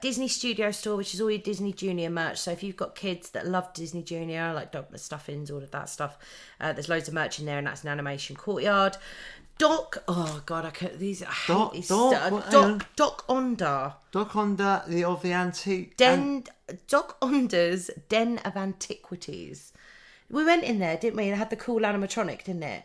Disney Studio Store, which is all your Disney Junior merch. So if you've got kids that love Disney Junior, like Dogma Stuffings, all of that stuff, there's loads of merch in there, and that's an animation courtyard. Doc, oh god, I can't. These I hate
Doc-
these
Doc-
stuff.
what- hang on.
Doc Onda.
Doc Honda, of the antique.
Doc Onda's Den of Antiquities. We went in there, didn't we? It had the cool animatronic, didn't it?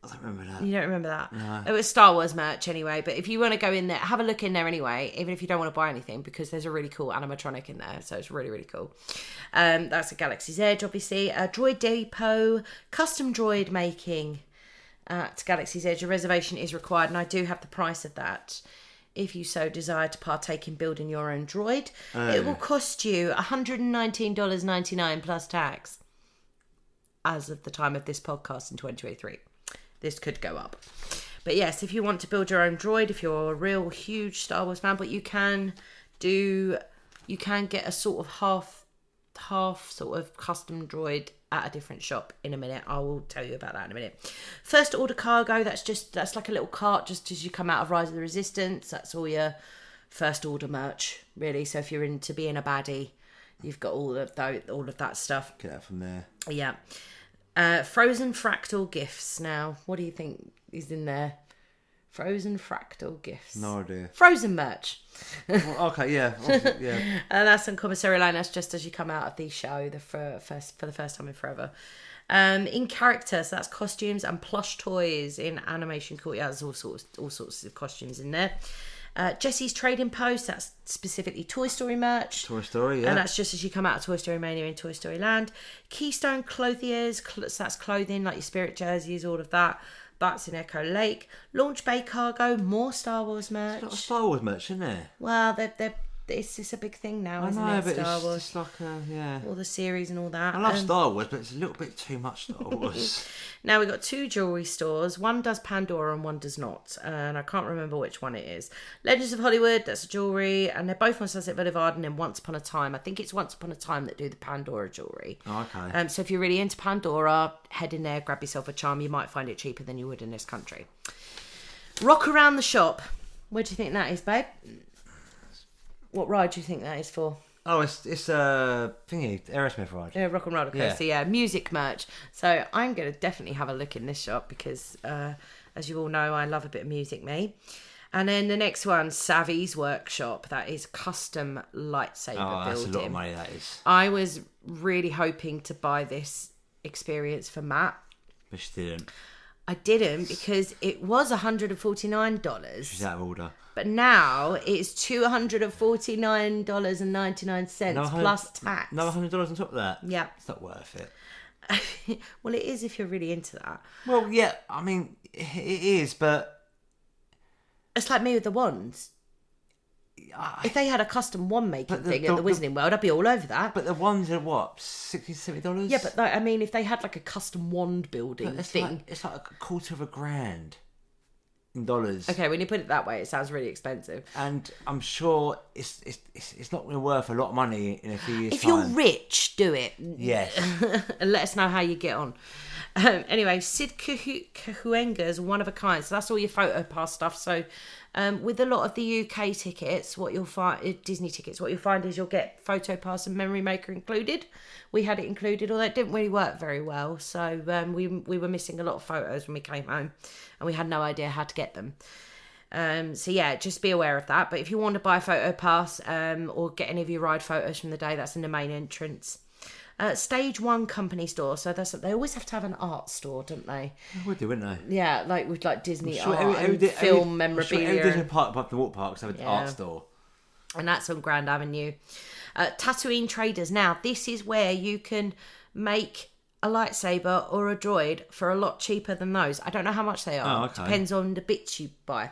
I don't remember that.
You don't remember that? No. It was Star Wars merch anyway, but if you want to go in there, have a look in there anyway, even if you don't want to buy anything, because there's a really cool animatronic in there, so it's really, really cool. That's at Galaxy's Edge, obviously. Droid Depot, custom droid making at Galaxy's Edge. A reservation is required, and I do have the price of that. If you so desire to partake in building your own droid, it will cost you $119.99 plus tax as of the time of this podcast in 2023. This could go up. But yes, if you want to build your own droid, if you're a real huge Star Wars fan, but you can get a sort of half sort of custom droid at a different shop in a minute. I will tell you about that in a minute. First order cargo, that's like a little cart just as you come out of Rise of the Resistance. That's all your first order merch, really. So if you're into being a baddie, you've got all of that stuff.
Get that from there.
Yeah. Frozen Fractal Gifts. Now, what do you think is in there? Frozen Fractal Gifts.
No idea.
Frozen merch.
Well, okay, yeah. Obviously, yeah.
And that's on Commissary Line. That's just as you come out of the show for the first time in forever. In character, so that's costumes and plush toys in Animation Courtyard. There's all sorts of costumes in there. Jesse's Trading Post, that's specifically Toy Story merch.
Toy Story, yeah.
And that's just as you come out of Toy Story Mania in Toy Story Land. Keystone Clothiers, so that's clothing like your Spirit jerseys, all of that. That's in Echo Lake. Launch Bay Cargo, more Star Wars merch.
It's not Star Wars merch, isn't there?
Well, they're it's a big thing now,
I
isn't
know,
it?
but
Star
it's
Wars,
just like yeah.
all the series and all that.
I love Star Wars, but it's a little bit too much Star Wars.
Now we've got 2 jewellery stores. One does Pandora and one does not. And I can't remember which one it is. Legends of Hollywood, that's a jewellery. And they're both on Sunset Boulevard and then Once Upon a Time. I think it's Once Upon a Time that do the Pandora jewellery.
Oh, okay.
So if you're really into Pandora, head in there, grab yourself a charm. You might find it cheaper than you would in this country. Rock Around the Shop. Where do you think that is, babe? What ride do you think that is for?
Oh, it's thingy, Aerosmith ride.
Yeah, Rock and Roller Coaster, yeah. Music merch. So I'm going to definitely have a look in this shop because, as you all know, I love a bit of music, me. And then the next one, Savvy's Workshop. That is custom lightsaber building.
That's a lot of money, that is.
I was really hoping to buy this experience for Matt.
But she didn't.
I didn't because it was $149.
She's out of order.
But now it's $249.99 plus tax.
Another $100 on top of that?
Yeah.
It's not worth it.
Well, it is if you're really into that.
Well, yeah, I mean, it is, but...
It's like me with the wands. If they had a custom wand making thing at the Wizarding World, I'd be all over that.
But the ones are what, $60, $70?
Yeah, but I mean, if they had like a custom wand building thing.
It's like $250,000 in dollars.
Okay, when you put it that way, it sounds really expensive.
And I'm sure it's not going to be worth a lot of money in a few years'
If
time.
you're rich, do it.
Yes.
And let us know how you get on. Anyway, Sid Cahuenga's one of a kind. So that's all your photo pass stuff. So with a lot of the UK tickets, what you'll find, Disney tickets, what you'll find is you'll get photo pass and memory maker included. We had it included, although it didn't really work very well. So we were missing a lot of photos when we came home and we had no idea how to get them. So yeah, just be aware of that. But if you want to buy a photo pass or get any of your ride photos from the day, that's in the main entrance. Stage 1 company store. So they always have to have an art store, don't they?
They would do, wouldn't they?
Yeah, like with like Disney
Sure,
art and film memorabilia.
Every Disney park above the water parks have an art store.
And that's on Grand Avenue. Tatooine Traders. Now, this is where you can make a lightsaber or a droid for a lot cheaper than those. I don't know how much they are.
Oh, okay.
Depends on the bits you buy.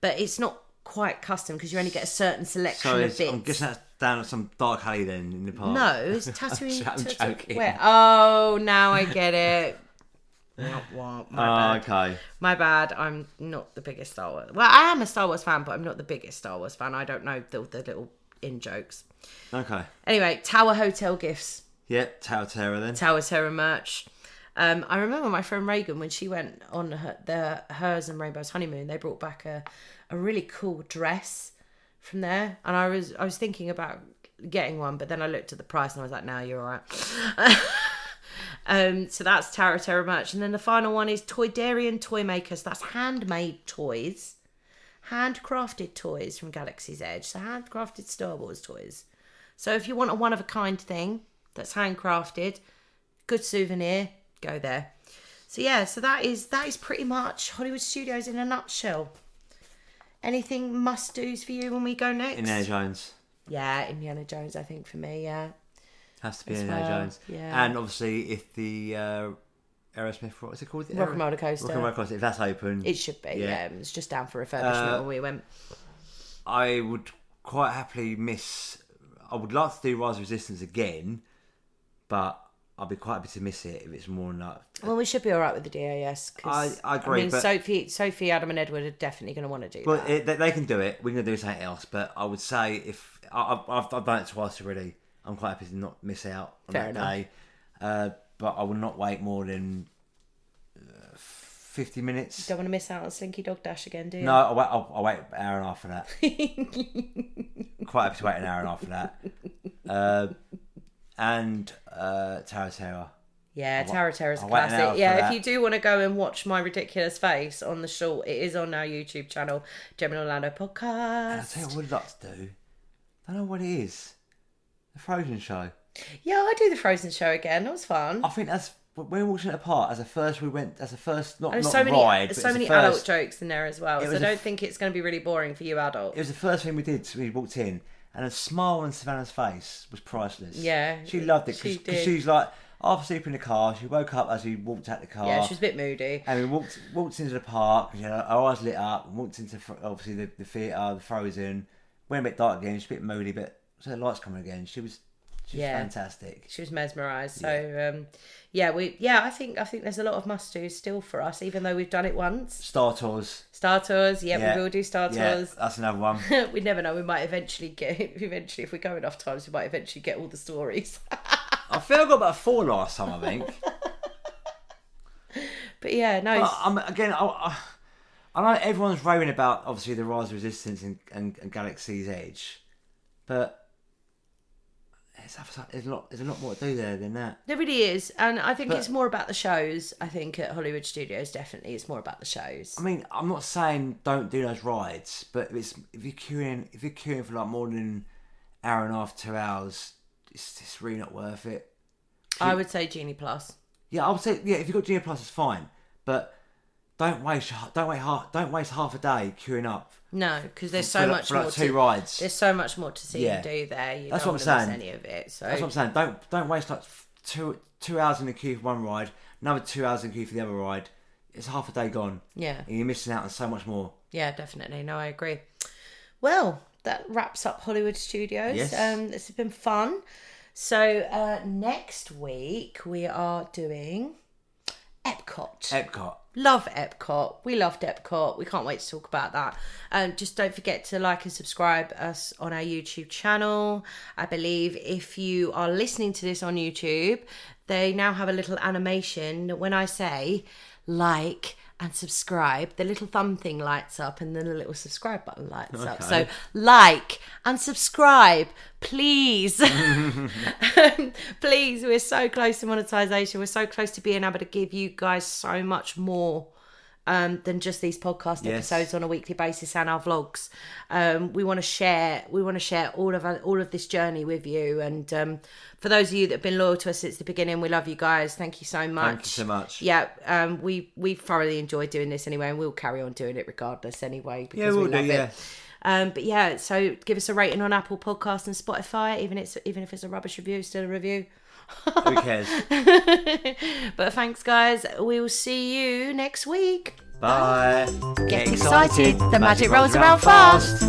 But it's not quite custom because you only get a certain selection of bits.
I'm guessing that's down at some dark alley then in the park.
No, it's Tatooine.
I'm joking.
Where? Oh, now I get it. My bad.
Okay.
My bad. I'm not the biggest Star Wars. Well, I am a Star Wars fan, but I'm not the biggest Star Wars fan. I don't know the little in jokes.
Okay.
Anyway, Tower Hotel gifts.
Yeah, Tower Terror then.
Tower Terror merch. I remember my friend Reagan when she went on hers and Rainbow's honeymoon. They brought back a really cool dress from there, and I was thinking about getting one, but then I looked at the price and I was like, "No, you're all right." So that's Tower Terror merch, and then the final one is Toydarian Toy Makers. That's handmade toys, handcrafted toys from Galaxy's Edge. So handcrafted Star Wars toys. So if you want a one of a kind thing that's handcrafted, good souvenir, go there. So yeah, so that is pretty much Hollywood Studios in a nutshell. Anything must-dos for you when we go next?
Indiana Jones.
Yeah, Indiana Jones, I think, for me, yeah.
Has to be
As
Indiana
well,
Jones.
yeah.
And obviously, if the Aerosmith, what is it called?
Rock and Roller Coaster.
Rock and Roller Coaster, if that's open.
It should be, yeah. It was just down for refurbishment when we went.
I would quite happily I would like to do Rise of Resistance again, but I'd be quite happy to miss it if it's more than that.
Well, we should be all right with the DAS.
I agree.
I mean, Sophie, Adam, and Edward are definitely going to want to do that.
Well, they can do it. We're going to do something else. But I would say if I've done it twice already, I'm quite happy to not miss out on
Fair
that day. But I will not wait more than 50 minutes.
Don't want to miss out on Slinky Dog Dash again, do you?
No, I'll wait an hour and a half for that. Quite happy to wait an hour and a half for that. And Tower Terror.
Yeah, Tower Terror's a
I'll wait an hour
classic.
for
Yeah,
that.
if you do want to go and watch my ridiculous face on the short, it is on our YouTube channel, Gemini Orlando
And I'll
Podcast.
tell you what I'd like to do. I don't know what it is. The Frozen show.
Yeah, I do the Frozen show again. That was fun.
I think that's when we walked it apart. As a first not
And there's
not
so many,
ride.
there's
but
so
as a
many
first,
adult jokes in there as well.
It
So I
was
don't think it's going to be really boring for you adults.
It was the first thing we did. So we walked in, and a smile on Savannah's face was priceless.
Yeah,
she loved it
she
because
did.
she's like half asleep in the car. She woke up as we walked out the car.
Yeah, she was a bit moody.
And we walked into the park. You know, our eyes lit up. And walked into obviously the theatre, the Frozen. went a bit dark again. She's a bit moody, but so the lights coming again. She was fantastic.
She was mesmerised. So I think there's a lot of must dos still for us, even though we've done it once.
Star Tours.
We will do Star Tours.
Yeah, that's another one.
We never know. We might eventually, if we go enough times, we might eventually get all the stories.
I feel I got about 4 last time, I think.
But yeah, no.
I know everyone's raving about obviously the Rise of Resistance and Galaxy's Edge, but there's a lot more to do there than that.
There really is, and I think it's more about the shows. I think at Hollywood Studios, definitely, it's more about the shows.
I mean, I'm not saying don't do those rides, but if you're queuing for like more than an hour and a half, 2 hours, it's really not worth it.
I would say Genie Plus.
Yeah, I would say if you've got Genie Plus, it's fine, but don't waste half a day queuing up.
No, because there's so much more.
For 2 rides.
There's so much more to see and do there.
That's what I'm saying.
Any of it. So
that's what I'm saying. Don't waste like 2 hours in the queue for one ride, another 2 hours in the queue for the other ride. It's half a day gone.
Yeah,
and you're missing out on so much more.
Yeah, definitely. No, I agree. Well, that wraps up Hollywood Studios.
Yes.
It's been fun. So next week we are doing Epcot. Love Epcot. We loved Epcot. We can't wait to talk about that. Just don't forget to like and subscribe us on our YouTube channel. I believe if you are listening to this on YouTube, they now have a little animation. When I say like and subscribe, the little thumb thing lights up and then the little subscribe button lights up. So like and subscribe, please. Please, we're so close to monetization. We're so close to being able to give you guys so much more than just these podcast episodes on a weekly basis and our vlogs. We want to share all of this journey with you. And for those of you that have been loyal to us since the beginning, we love you guys. Thank you so much.
Thank you so much.
Yeah, we thoroughly enjoyed doing this anyway, and we'll carry on doing it regardless anyway because we love it. But yeah, so give us a rating on Apple Podcasts and Spotify, even if it's a rubbish review, still a review.
Who cares?
But thanks, guys. We will see you next week.
Bye.
Get excited. The magic rolls around fast.